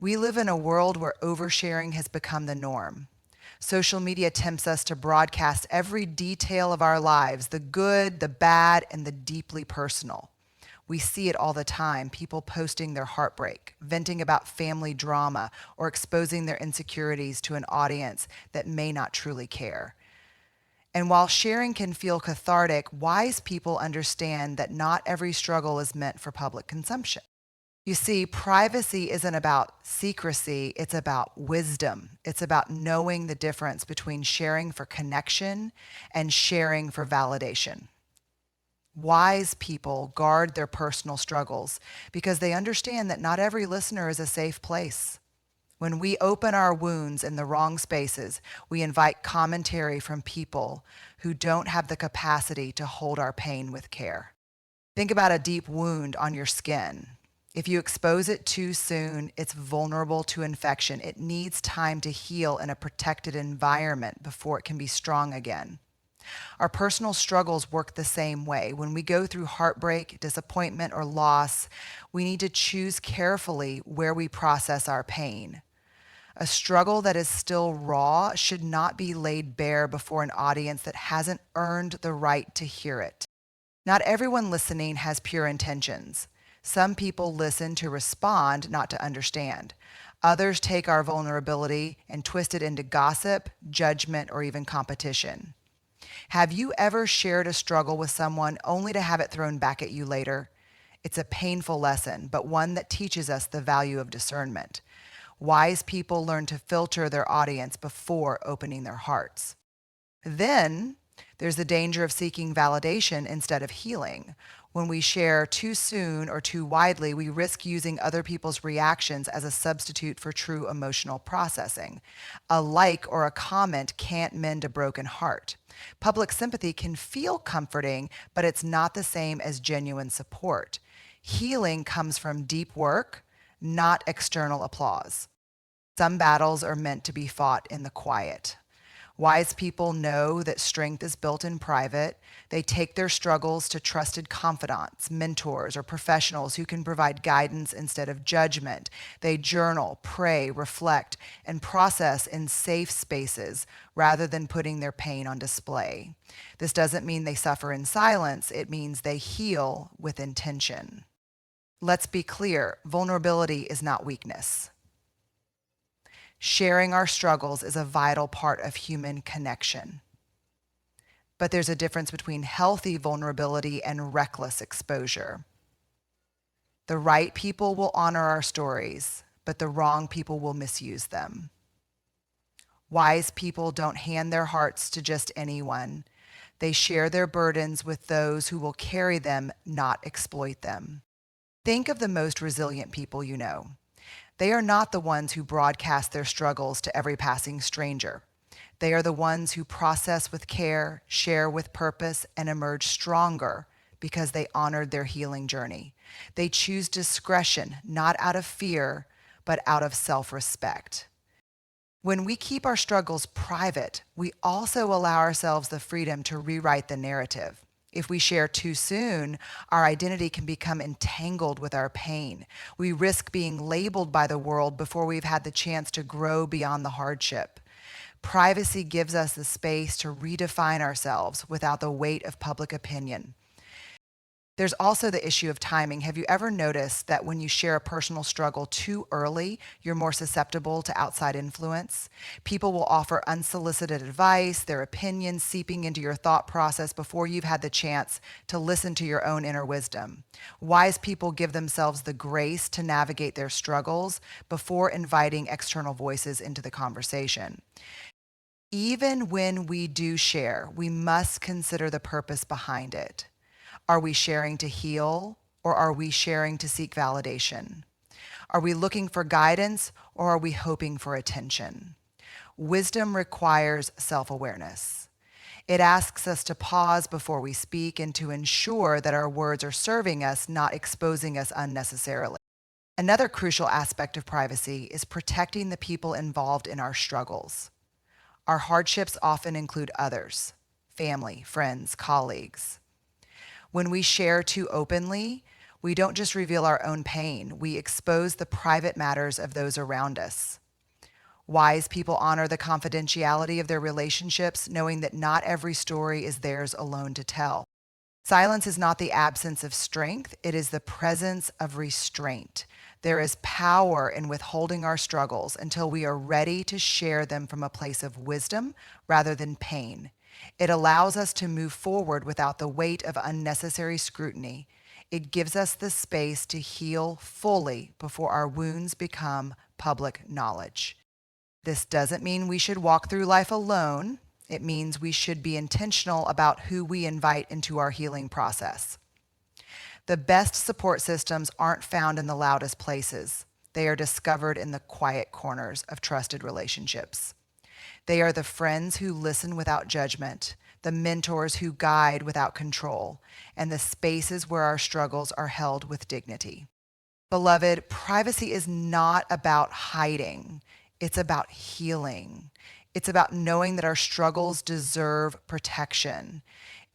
We live in a world where oversharing has become the norm. Social media tempts us to broadcast every detail of our lives, the good, the bad, and the deeply personal. We see it all the time, people posting their heartbreak, venting about family drama, or exposing their insecurities to an audience that may not truly care. And while sharing can feel cathartic, wise people understand that not every struggle is meant for public consumption. You see, privacy isn't about secrecy, it's about wisdom. It's about knowing the difference between sharing for connection and sharing for validation. Wise people guard their personal struggles because they understand that not every listener is a safe place. When we open our wounds in the wrong spaces, we invite commentary from people who don't have the capacity to hold our pain with care. Think about a deep wound on your skin. If you expose it too soon, it's vulnerable to infection. It needs time to heal in a protected environment before it can be strong again. Our personal struggles work the same way. When we go through heartbreak, disappointment, or loss, we need to choose carefully where we process our pain. A struggle that is still raw should not be laid bare before an audience that hasn't earned the right to hear it. Not everyone listening has pure intentions. Some people listen to respond, not to understand. Others take our vulnerability and twist it into gossip, judgment, or even competition. Have you ever shared a struggle with someone only to have it thrown back at you later? It's a painful lesson, but one that teaches us the value of discernment. Wise people learn to filter their audience before opening their hearts. Then there's the danger of seeking validation instead of healing. When we share too soon or too widely, we risk using other people's reactions as a substitute for true emotional processing. A like or a comment can't mend a broken heart. Public sympathy can feel comforting, but it's not the same as genuine support. Healing comes from deep work, not external applause. Some battles are meant to be fought in the quiet. Wise people know that strength is built in private. They take their struggles to trusted confidants, mentors, or professionals who can provide guidance instead of judgment. They journal, pray, reflect, and process in safe spaces rather than putting their pain on display. This doesn't mean they suffer in silence. It means they heal with intention. Let's be clear, vulnerability is not weakness. Sharing our struggles is a vital part of human connection. But there's a difference between healthy vulnerability and reckless exposure. The right people will honor our stories, but the wrong people will misuse them. Wise people don't hand their hearts to just anyone. They share their burdens with those who will carry them, not exploit them. Think of the most resilient people you know. They are not the ones who broadcast their struggles to every passing stranger. They are the ones who process with care, share with purpose, and emerge stronger because they honored their healing journey. They choose discretion, not out of fear, but out of self-respect. When we keep our struggles private, we also allow ourselves the freedom to rewrite the narrative. If we share too soon, our identity can become entangled with our pain. We risk being labeled by the world before we've had the chance to grow beyond the hardship. Privacy gives us the space to redefine ourselves without the weight of public opinion. There's also the issue of timing. Have you ever noticed that when you share a personal struggle too early, you're more susceptible to outside influence? People will offer unsolicited advice, their opinions seeping into your thought process before you've had the chance to listen to your own inner wisdom. Wise people give themselves the grace to navigate their struggles before inviting external voices into the conversation. Even when we do share, we must consider the purpose behind it. Are we sharing to heal, or are we sharing to seek validation? Are we looking for guidance, or are we hoping for attention? Wisdom requires self-awareness. It asks us to pause before we speak and to ensure that our words are serving us, not exposing us unnecessarily. Another crucial aspect of privacy is protecting the people involved in our struggles. Our hardships often include others, family, friends, colleagues. When we share too openly, We don't just reveal our own pain, we expose the private matters of those around us. Wise people honor the confidentiality of their relationships, knowing that not every story is theirs alone to tell. Silence is not the absence of strength, it is the presence of restraint. There is power in withholding our struggles until we are ready to share them from a place of wisdom rather than pain. It allows us to move forward without the weight of unnecessary scrutiny. It gives us the space to heal fully before our wounds become public knowledge. This doesn't mean we should walk through life alone. It means we should be intentional about who we invite into our healing process. The best support systems aren't found in the loudest places. They are discovered in the quiet corners of trusted relationships. They are the friends who listen without judgment, the mentors who guide without control, and the spaces where our struggles are held with dignity. Beloved, privacy is not about hiding. It's about healing. It's about knowing that our struggles deserve protection.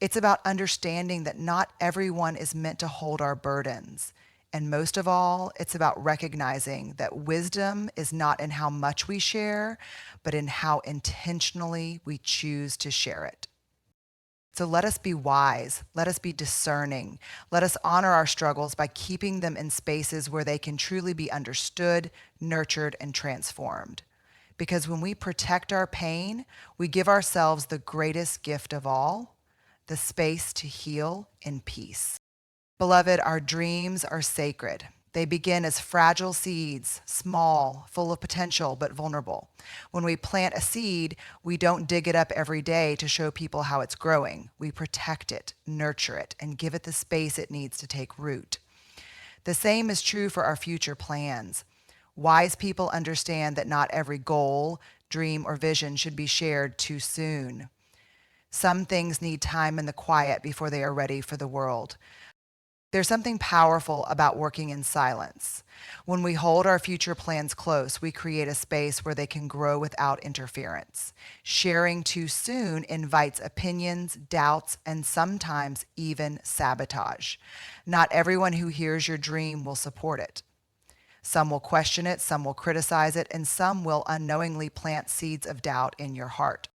It's about understanding that not everyone is meant to hold our burdens. And most of all, it's about recognizing that wisdom is not in how much we share, but in how intentionally we choose to share it. So let us be wise. Let us be discerning. Let us honor our struggles by keeping them in spaces where they can truly be understood, nurtured, and transformed. Because when we protect our pain, we give ourselves the greatest gift of all, the space to heal in peace. Beloved, our dreams are sacred. They begin as fragile seeds, small, full of potential, but vulnerable. When we plant a seed, we don't dig it up every day to show people how it's growing. We protect it, nurture it, and give it the space it needs to take root. The same is true for our future plans. Wise people understand that not every goal, dream, or vision should be shared too soon. Some things need time in the quiet before they are ready for the world. There's something powerful about working in silence. When we hold our future plans close, we create a space where they can grow without interference. Sharing too soon invites opinions, doubts, and sometimes even sabotage. Not everyone who hears your dream will support it. Some will question it, some will criticize it, and some will unknowingly plant seeds of doubt in your heart.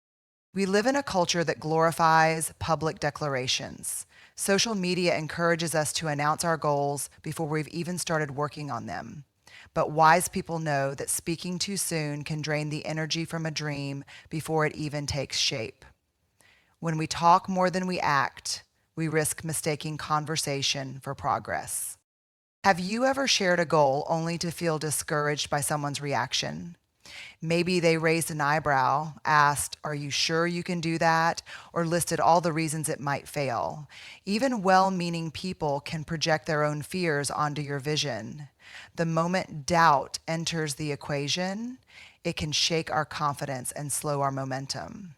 We live in a culture that glorifies public declarations. Social media encourages us to announce our goals before we've even started working on them. But wise people know that speaking too soon can drain the energy from a dream before it even takes shape. When we talk more than we act, we risk mistaking conversation for progress. Have you ever shared a goal only to feel discouraged by someone's reaction? Maybe they raised an eyebrow, asked, "Are you sure you can do that?" or listed all the reasons it might fail. Even well-meaning people can project their own fears onto your vision. The moment doubt enters the equation, it can shake our confidence and slow our momentum.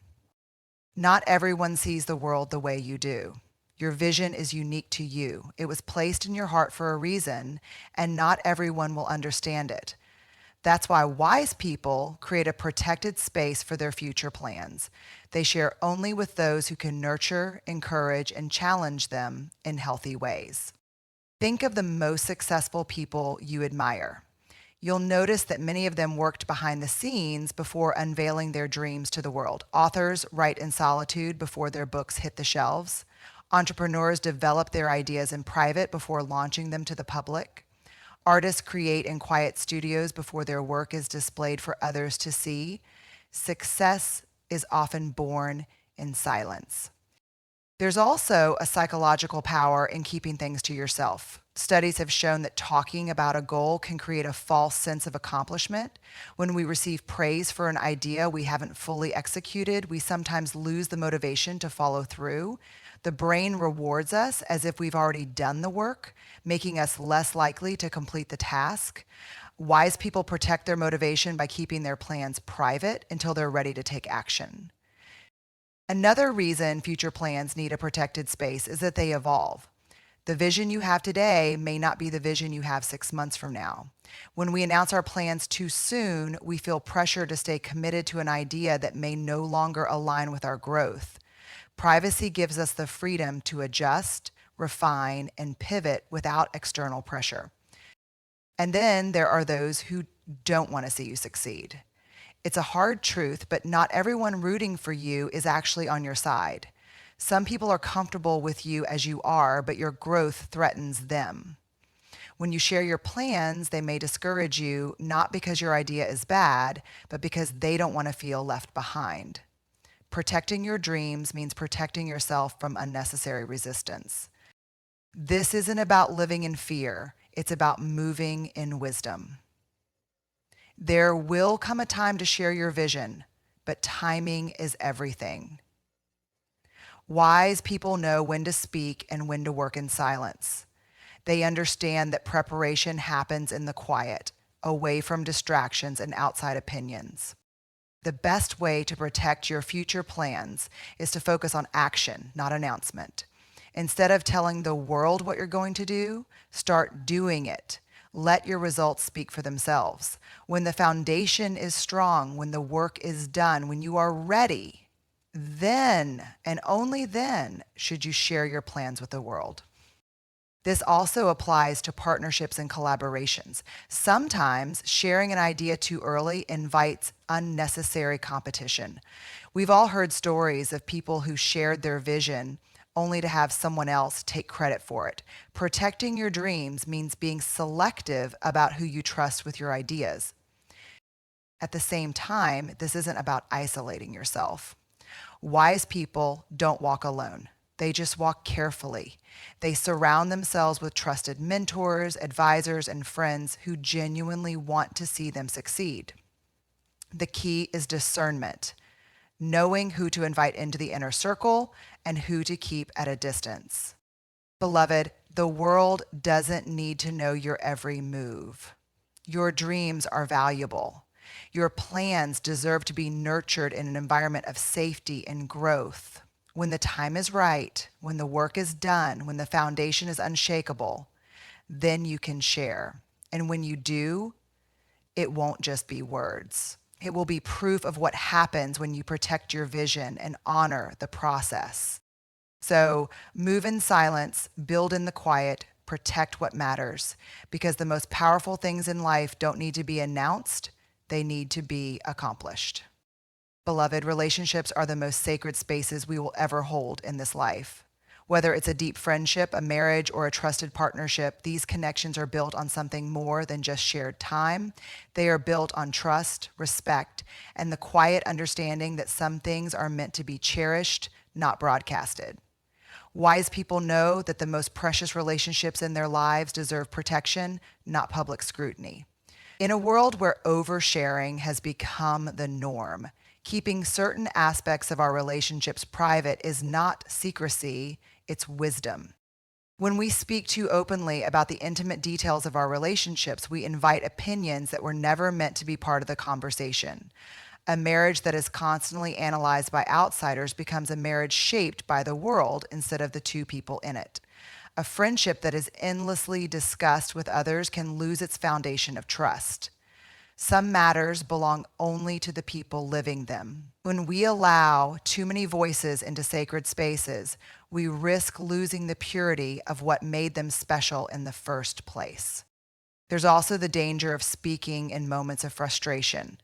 Not everyone sees the world the way you do. Your vision is unique to you. It was placed in your heart for a reason, and not everyone will understand it. That's why wise people create a protected space for their future plans. They share only with those who can nurture, encourage, and challenge them in healthy ways. Think of the most successful people you admire. You'll notice that many of them worked behind the scenes before unveiling their dreams to the world. Authors write in solitude before their books hit the shelves. Entrepreneurs develop their ideas in private before launching them to the public. Artists create in quiet studios before their work is displayed for others to see. Success is often born in silence. There's also a psychological power in keeping things to yourself. Studies have shown that talking about a goal can create a false sense of accomplishment. When we receive praise for an idea we haven't fully executed, we sometimes lose the motivation to follow through. The brain rewards us as if we've already done the work, making us less likely to complete the task. Wise people protect their motivation by keeping their plans private until they're ready to take action. Another reason future plans need a protected space is that they evolve. The vision you have today may not be the vision you have 6 months from now. When we announce our plans too soon, we feel pressure to stay committed to an idea that may no longer align with our growth. Privacy gives us the freedom to adjust, refine, and pivot without external pressure. And then there are those who don't want to see you succeed. It's a hard truth, but not everyone rooting for you is actually on your side. Some people are comfortable with you as you are, but your growth threatens them. When you share your plans, they may discourage you, not because your idea is bad, but because they don't want to feel left behind. Protecting your dreams means protecting yourself from unnecessary resistance. This isn't about living in fear. It's about moving in wisdom. There will come a time to share your vision, but timing is everything. Wise people know when to speak and when to work in silence. They understand that preparation happens in the quiet, away from distractions and outside opinions. The best way to protect your future plans is to focus on action, not announcement. Instead of telling the world what you're going to do, start doing it. Let your results speak for themselves. When the foundation is strong, when the work is done, when you are ready, then and only then should you share your plans with the world. This also applies to partnerships and collaborations. Sometimes sharing an idea too early invites unnecessary competition. We've all heard stories of people who shared their vision only to have someone else take credit for it. Protecting your dreams means being selective about who you trust with your ideas. At the same time, this isn't about isolating yourself. Wise people don't walk alone. They just walk carefully. They surround themselves with trusted mentors, advisors, and friends who genuinely want to see them succeed. The key is discernment, knowing who to invite into the inner circle and who to keep at a distance. Beloved, the world doesn't need to know your every move. Your dreams are valuable. Your plans deserve to be nurtured in an environment of safety and growth. When the time is right, when the work is done, when the foundation is unshakable, then you can share. And when you do, it won't just be words. It will be proof of what happens when you protect your vision and honor the process. So move in silence, build in the quiet, protect what matters, because the most powerful things in life don't need to be announced, they need to be accomplished. Beloved, relationships are the most sacred spaces we will ever hold in this life. Whether it's a deep friendship, a marriage, or a trusted partnership, these connections are built on something more than just shared time. They are built on trust, respect, and the quiet understanding that some things are meant to be cherished, not broadcasted. Wise people know that the most precious relationships in their lives deserve protection, not public scrutiny. In a world where oversharing has become the norm, keeping certain aspects of our relationships private is not secrecy, it's wisdom. When we speak too openly about the intimate details of our relationships, we invite opinions that were never meant to be part of the conversation. A marriage that is constantly analyzed by outsiders becomes a marriage shaped by the world instead of the two people in it. A friendship that is endlessly discussed with others can lose its foundation of trust. Some matters belong only to the people living them. When we allow too many voices into sacred spaces, we risk losing the purity of what made them special in the first place. There's also the danger of speaking in moments of frustration.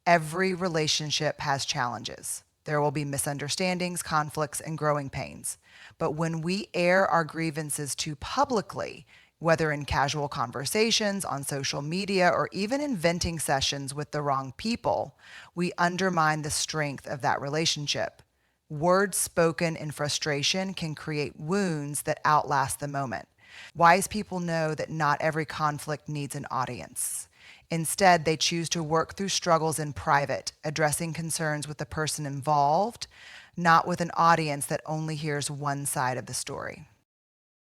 Every relationship has challenges. There will be misunderstandings, conflicts, and growing pains. But when we air our grievances too publicly, whether in casual conversations, on social media, or even in venting sessions with the wrong people, we undermine the strength of that relationship. Words spoken in frustration can create wounds that outlast the moment. Wise people know that not every conflict needs an audience. Instead, they choose to work through struggles in private, addressing concerns with the person involved, not with an audience that only hears one side of the story.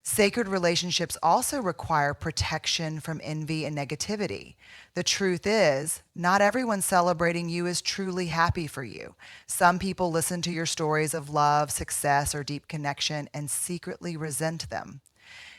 Sacred relationships also require protection from envy and negativity. The truth is, not everyone celebrating you is truly happy for you. Some people listen to your stories of love, success, or deep connection and secretly resent them.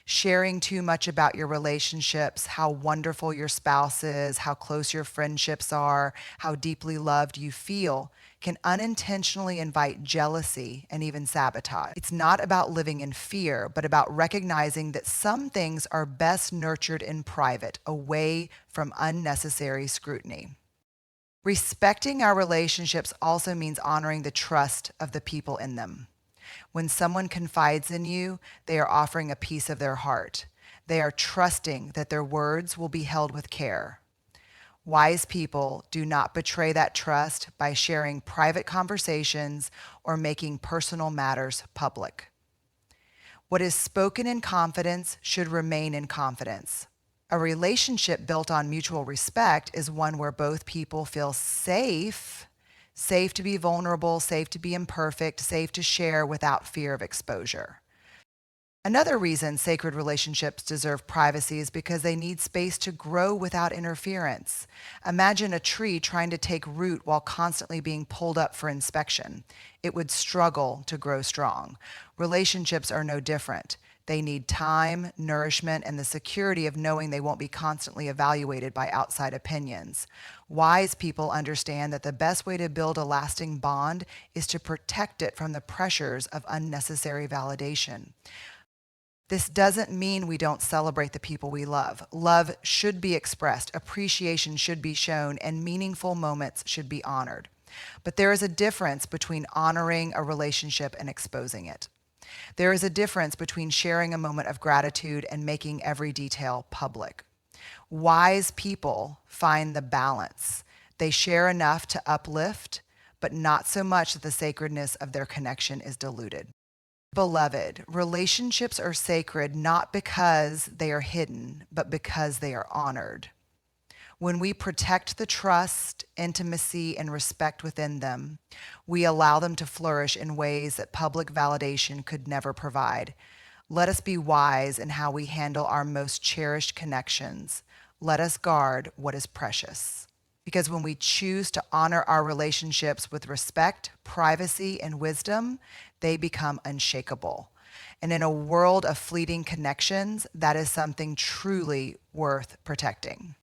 Sharing too much about your relationships, how wonderful your spouse is, how close your friendships are, how deeply loved you feel, can unintentionally invite jealousy and even sabotage. It's not about living in fear, but about recognizing that some things are best nurtured in private, away from unnecessary scrutiny. Respecting our relationships also means honoring the trust of the people in them. When someone confides in you, they are offering a piece of their heart. They are trusting that their words will be held with care. Wise people do not betray that trust by sharing private conversations or making personal matters public. What is spoken in confidence should remain in confidence. A relationship built on mutual respect is one where both people feel safe to be vulnerable, safe to be imperfect, safe to share without fear of exposure. Another reason sacred relationships deserve privacy is because they need space to grow without interference. Imagine a tree trying to take root while constantly being pulled up for inspection. It would struggle to grow strong. Relationships are no different. They need time, nourishment, and the security of knowing they won't be constantly evaluated by outside opinions. Wise people understand that the best way to build a lasting bond is to protect it from the pressures of unnecessary validation. This doesn't mean we don't celebrate the people we love. Love should be expressed, appreciation should be shown, and meaningful moments should be honored. But there is a difference between honoring a relationship and exposing it. There is a difference between sharing a moment of gratitude and making every detail public. Wise people find the balance. They share enough to uplift, but not so much that the sacredness of their connection is diluted. Beloved, relationships are sacred not because they are hidden, but because they are honored. When we protect the trust, intimacy, and respect within them, we allow them to flourish in ways that public validation could never provide. Let us be wise in how we handle our most cherished connections. Let us guard what is precious. Because when we choose to honor our relationships with respect, privacy, and wisdom, they become unshakable. And in a world of fleeting connections, that is something truly worth protecting.